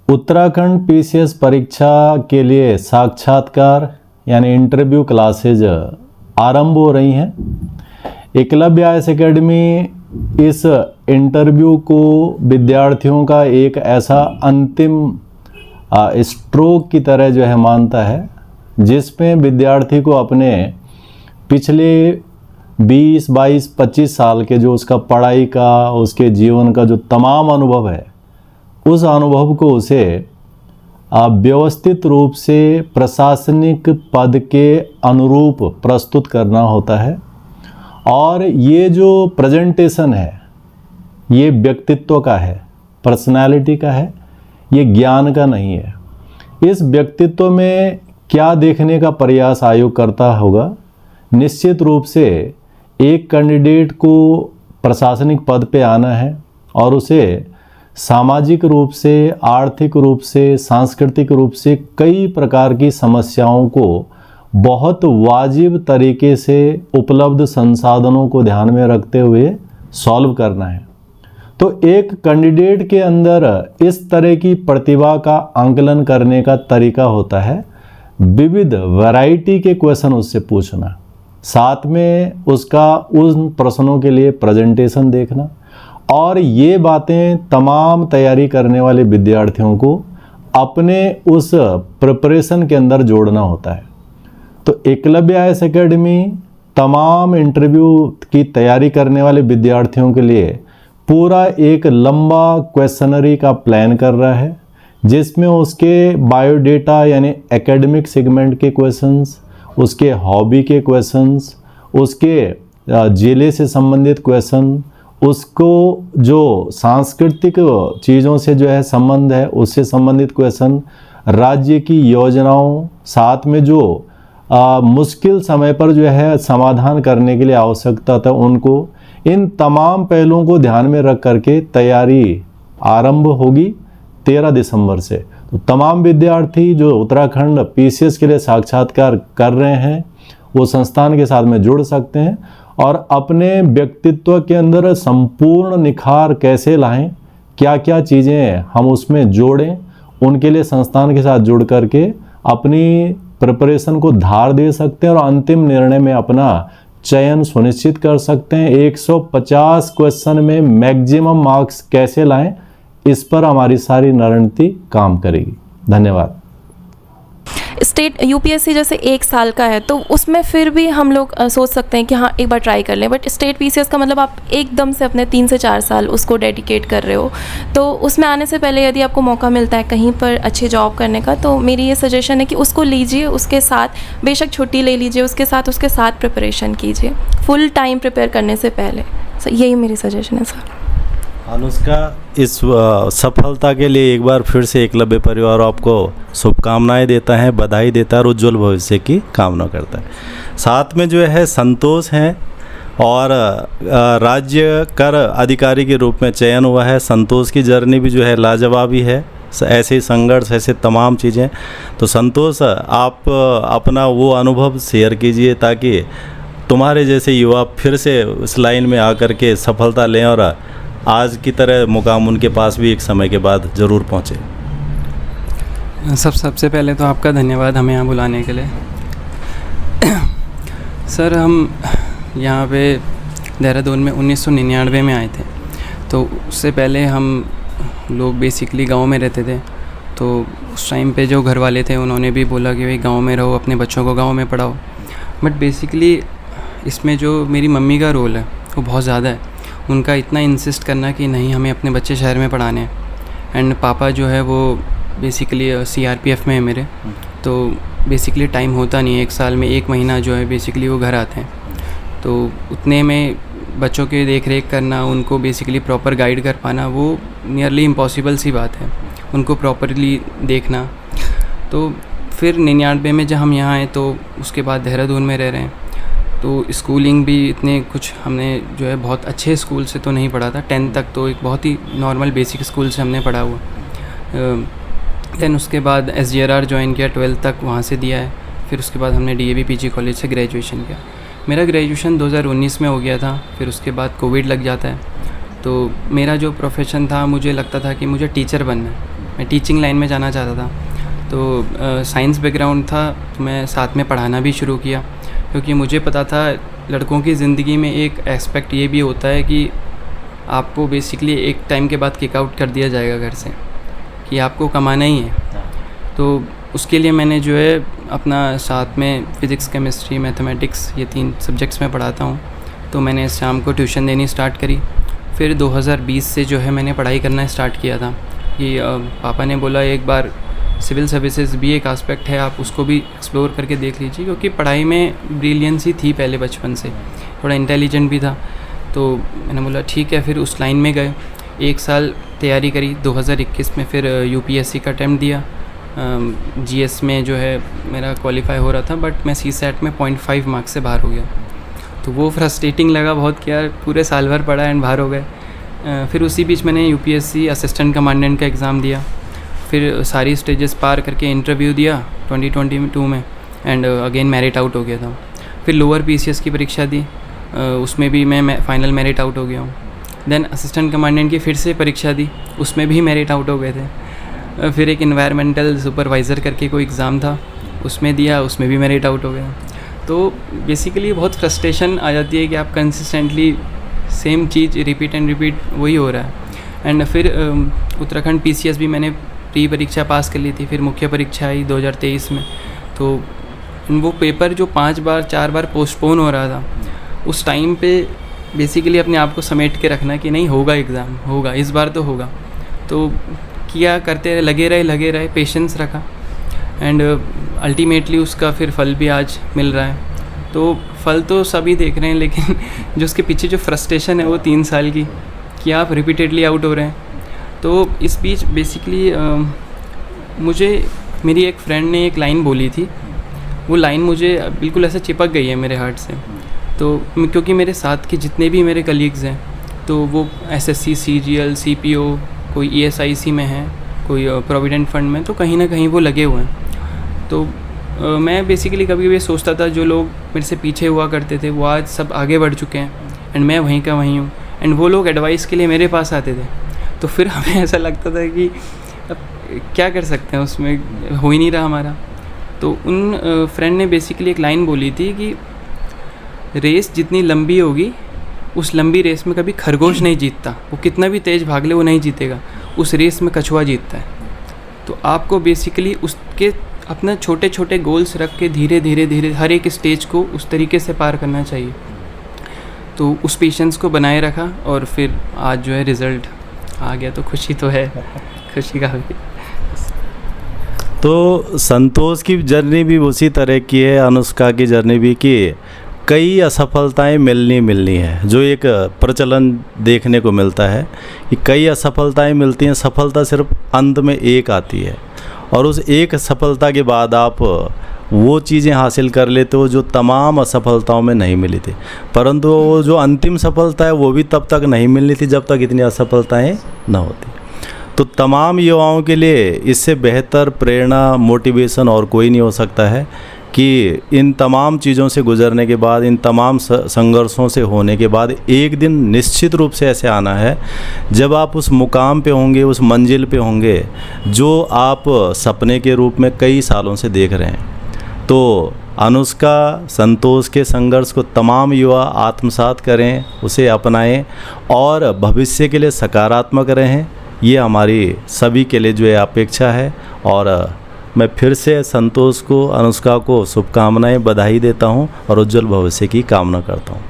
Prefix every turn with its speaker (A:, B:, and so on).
A: Uttarakhand PCS परीक्षा के लिए साक्षात्कार यानी इंटरव्यू क्लासेज आरंभ हो रही हैं। एकलव्य आईएएस एकेडमी इस इंटरव्यू को विद्यार्थियों का एक ऐसा अंतिम स्ट्रोक की तरह जो है मानता है, जिसमें विद्यार्थी को अपने पिछले 20, 22, 25 साल के जो उसका पढ़ाई का, उसके जीवन का जो तमाम अनुभव है, उस अनुभव को उसे व्यवस्थित रूप से प्रशासनिक पद के अनुरूप प्रस्तुत करना होता है। और ये जो प्रेजेंटेशन है, ये व्यक्तित्व का है, पर्सनालिटी का है, ये ज्ञान का नहीं है। इस व्यक्तित्व में क्या देखने का प्रयास आयोग करता होगा? निश्चित रूप से एक कैंडिडेट को प्रशासनिक पद पे आना है और उसे सामाजिक रूप से, आर्थिक रूप से, सांस्कृतिक रूप से कई प्रकार की समस्याओं को बहुत वाजिब तरीके से उपलब्ध संसाधनों को ध्यान में रखते हुए सॉल्व करना है। तो एक कैंडिडेट के अंदर इस तरह की प्रतिभा का आंकलन करने का तरीका होता है विविध वैरायटी के क्वेश्चन उससे पूछना, साथ में उसका उन प्रश्नों के लिए प्रेजेंटेशन देखना, और ये बातें तमाम तैयारी करने वाले विद्यार्थियों को अपने उस प्रिपरेशन के अंदर जोड़ना होता है। तो एकलव्य आईएएस एकेडमी तमाम इंटरव्यू की तैयारी करने वाले विद्यार्थियों के लिए पूरा एक लंबा क्वेश्चनरी का प्लान कर रहा है, जिसमें उसके बायोडेटा यानी एकेडमिक सेगमेंट के क्वेश्चंस, उसके हॉबी के क्वेश्चंस, उसके जिले से संबंधित क्वेश्चन, उसको जो सांस्कृतिक चीज़ों से जो है संबंध है उससे संबंधित क्वेश्चन, राज्य की योजनाओं, साथ में जो मुश्किल समय पर जो है समाधान करने के लिए आवश्यकता था उनको, इन तमाम पहलुओं को ध्यान में रख करके तैयारी आरंभ होगी 13 दिसंबर से। तो तमाम विद्यार्थी जो उत्तराखंड पीसीएस के लिए साक्षात्कार कर रहे हैं वो संस्थान के साथ में जुड़ सकते हैं और अपने व्यक्तित्व के अंदर संपूर्ण निखार कैसे लाएं, क्या क्या चीज़ें हम उसमें जोड़ें, उनके लिए संस्थान के साथ जुड़ करके अपनी प्रिपरेशन को धार दे सकते हैं और अंतिम निर्णय में अपना चयन सुनिश्चित कर सकते हैं। 150 क्वेश्चन में मैक्सिमम मार्क्स कैसे लाएं, इस पर हमारी सारी रणनीति काम करेगी। धन्यवाद।
B: स्टेट यूपीएससी जैसे 1 साल का है तो उसमें फिर भी हम लोग सोच सकते हैं कि हाँ एक बार ट्राई कर लें, बट स्टेट पीसीएस का मतलब आप एकदम से अपने 3 से 4 साल उसको डेडिकेट कर रहे हो, तो उसमें आने से पहले यदि आपको मौका मिलता है कहीं पर अच्छी जॉब करने का, तो मेरी ये सजेशन है कि उसको लीजिए, उसके साथ बेशक छुट्टी ले लीजिए, उसके साथ प्रिपरेशन कीजिए फुल टाइम प्रिपेयर करने से पहले। यही मेरी सजेशन है सर।
C: अनुष्का, इस सफलता के लिए एक बार फिर से एकलव्य परिवार आपको शुभकामनाएं देता है, बधाई देता है और उज्जवल भविष्य की कामना करता है। साथ में जो है संतोष हैं और राज्य कर अधिकारी के रूप में चयन हुआ है। संतोष की जर्नी भी जो है लाजवाब ही है, ऐसे संघर्ष, ऐसे तमाम चीज़ें। तो संतोष, आप अपना वो अनुभव शेयर कीजिए ताकि तुम्हारे जैसे युवा फिर से उस लाइन में आकर के सफलता लें और आज की तरह मुकाम उनके पास भी एक समय के बाद ज़रूर पहुँचे।
D: सबसे पहले तो आपका धन्यवाद हमें यहाँ बुलाने के लिए। सर, हम यहाँ पे देहरादून में 1999 में आए थे, तो उससे पहले हम लोग बेसिकली गांव में रहते थे। तो उस टाइम पे जो घर वाले थे उन्होंने भी बोला कि भाई गांव में रहो, अपने बच्चों को गांव में पढ़ाओ। बट बेसिकली इसमें जो मेरी मम्मी का रोल है वो बहुत ज़्यादा है। उनका इतना इंसिस्ट करना कि नहीं, हमें अपने बच्चे शहर में पढ़ाने हैं। एंड पापा जो है वो बेसिकली सीआरपीएफ में है मेरे, तो बेसिकली टाइम होता नहीं है, 1 साल में 1 महीना जो है बेसिकली वो घर आते हैं। तो उतने में बच्चों की देख रेख करना, उनको बेसिकली प्रॉपर गाइड कर पाना, वो नियरली इम्पॉसिबल सी बात है, उनको प्रॉपरली देखना। तो फिर 99 में जब हम यहाँ आए तो उसके बाद देहरादून में रह रहे हैं। तो स्कूलिंग भी इतने कुछ हमने जो है बहुत अच्छे स्कूल से तो नहीं पढ़ा था। 10th तक तो एक बहुत ही नॉर्मल बेसिक स्कूल से हमने पढ़ा हुआ। दैन उसके बाद SGRR ज्वाइन किया, 12th तक वहाँ से दिया है। फिर उसके बाद हमने DAV PG कॉलेज से ग्रेजुएशन किया। मेरा ग्रेजुएशन 2019 में हो गया था। फिर उसके बाद कोविड लग जाता है, तो मेरा जो प्रोफेशन था, मुझे लगता था कि मुझे टीचर बनना है। मैं टीचिंग लाइन में जाना चाहता था। तो साइंस बैकग्राउंड था, तो मैं साथ में पढ़ाना भी शुरू किया, क्योंकि मुझे पता था लड़कों की ज़िंदगी में एक एस्पेक्ट ये भी होता है कि आपको बेसिकली एक टाइम के बाद किक आउट कर दिया जाएगा घर से, कि आपको कमाना ही है। तो उसके लिए मैंने जो है अपना साथ में फ़िज़िक्स, केमिस्ट्री, मैथमेटिक्स ये 3 सब्जेक्ट्स में पढ़ाता हूँ, तो मैंने शाम को ट्यूशन देनी स्टार्ट करी। फिर 2020 से जो है मैंने पढ़ाई करना स्टार्ट किया था कि पापा ने बोला एक बार सिविल सर्विसेज भी एक एस्पेक्ट है, आप उसको भी एक्सप्लोर करके देख लीजिए, क्योंकि पढ़ाई में ब्रिलियंस ही थी पहले, बचपन से थोड़ा इंटेलिजेंट भी था। तो मैंने बोला ठीक है, फिर उस लाइन में गए। 1 साल तैयारी करी, 2021 में फिर यूपीएससी का अटैम्प्ट दिया। जीएस में जो है मेरा क्वालिफाई हो रहा था, बट मैं सीसैट में 0.5 मार्क्स से बाहर हो गया। तो वो फ्रस्ट्रेटिंग लगा बहुत कि यार पूरे साल भर पढ़ा एंड बाहर हो गए। फिर उसी बीच मैंने यूपीएससी असिस्टेंट कमांडेंट का एग्ज़ाम दिया, फिर सारी स्टेजेस पार करके इंटरव्यू दिया 2022 में, एंड अगेन मेरिट आउट हो गया था। फिर लोअर पीसीएस की परीक्षा दी, उसमें भी मैं फाइनल मेरिट आउट हो गया हूँ। देन असिस्टेंट कमांडेंट की फिर से परीक्षा दी, उसमें भी मेरिट आउट हो गए थे। फिर एक इन्वायरमेंटल सुपरवाइज़र करके कोई एग्ज़ाम था, उसमें दिया, उसमें भी मेरिट आउट हो गया। तो बेसिकली बहुत फ्रस्ट्रेशन आ जाती है कि आप consistently same cheese repeat and repeat वही हो रहा है। एंड फिर उत्तराखंड पीसीएस भी मैंने प्री परीक्षा पास कर ली थी, फिर मुख्य परीक्षा आई 2023 में। तो वो पेपर जो 5 बार 4 बार पोस्टपोन हो रहा था, उस टाइम पे बेसिकली अपने आप को समेट के रखना कि नहीं होगा, एग्ज़ाम होगा, इस बार तो होगा। तो किया, करते रहे, लगे रहे, पेशेंस रखा, एंड अल्टीमेटली उसका फिर फल भी आज मिल रहा है। तो फल तो सभी देख रहे हैं, लेकिन जो उसके पीछे जो फ्रस्ट्रेशन है वो 3 साल की, कि आप रिपीटेडली आउट हो रहे हैं। तो इस बीच बेसिकली मुझे मेरी एक फ्रेंड ने एक लाइन बोली थी, वो लाइन मुझे बिल्कुल ऐसे चिपक गई है मेरे हार्ट से। तो क्योंकि मेरे साथ के जितने भी मेरे कलीग्स हैं, तो वो एसएससी, सीजीएल, सीपीओ, कोई ईएसआईसी में है, कोई प्रोविडेंट फंड में, तो कहीं ना कहीं वो लगे हुए हैं। तो मैं बेसिकली कभी कभी सोचता था जो लोग मेरे से पीछे हुआ करते थे वो आज सब आगे बढ़ चुके हैं, एंड मैं वहीं का वहीं हूँ, एंड वो लोग एडवाइस के लिए मेरे पास आते थे। तो फिर हमें ऐसा लगता था कि अब क्या कर सकते हैं, उसमें हो ही नहीं रहा हमारा। तो उन फ्रेंड ने बेसिकली एक लाइन बोली थी कि रेस जितनी लंबी होगी, उस लंबी रेस में कभी खरगोश नहीं जीतता, वो कितना भी तेज़ भाग ले वो नहीं जीतेगा, उस रेस में कछुआ जीतता है। तो आपको बेसिकली उसके अपना छोटे छोटे गोल्स रख के धीरे धीरे हर एक स्टेज को उस तरीके से पार करना चाहिए। तो उस पेशेंस को बनाए रखा, और फिर आज जो है रिज़ल्ट आ गया, तो खुशी तो है, खुशी का भी।
C: तो संतोष की जर्नी भी उसी तरह की है, अनुष्का की जर्नी भी, कि कई असफलताएं मिलनी है, जो एक प्रचलन देखने को मिलता है कि कई असफलताएं मिलती हैं, सफलता सिर्फ अंत में एक आती है, और उस एक सफलता के बाद आप वो चीज़ें हासिल कर लेते हो जो तमाम असफलताओं में नहीं मिली थी। परंतु वो जो अंतिम सफलता है वो भी तब तक नहीं मिलनी थी जब तक इतनी असफलताएं न होती। तो तमाम युवाओं के लिए इससे बेहतर प्रेरणा, मोटिवेशन और कोई नहीं हो सकता है कि इन तमाम चीज़ों से गुजरने के बाद, इन तमाम संघर्षों से होने के बाद एक दिन निश्चित रूप से ऐसे आना है जब आप उस मुकाम पे होंगे, उस मंजिल पे होंगे जो आप सपने के रूप में कई सालों से देख रहे हैं। तो अनुष्का, संतोष के संघर्ष को तमाम युवा आत्मसात करें, उसे अपनाएं और भविष्य के लिए सकारात्मक रहें, ये हमारी सभी के लिए जो है अपेक्षा है। और मैं फिर से संतोष को, अनुष्का को शुभकामनाएं, बधाई देता हूं और उज्जवल भविष्य की कामना करता हूं।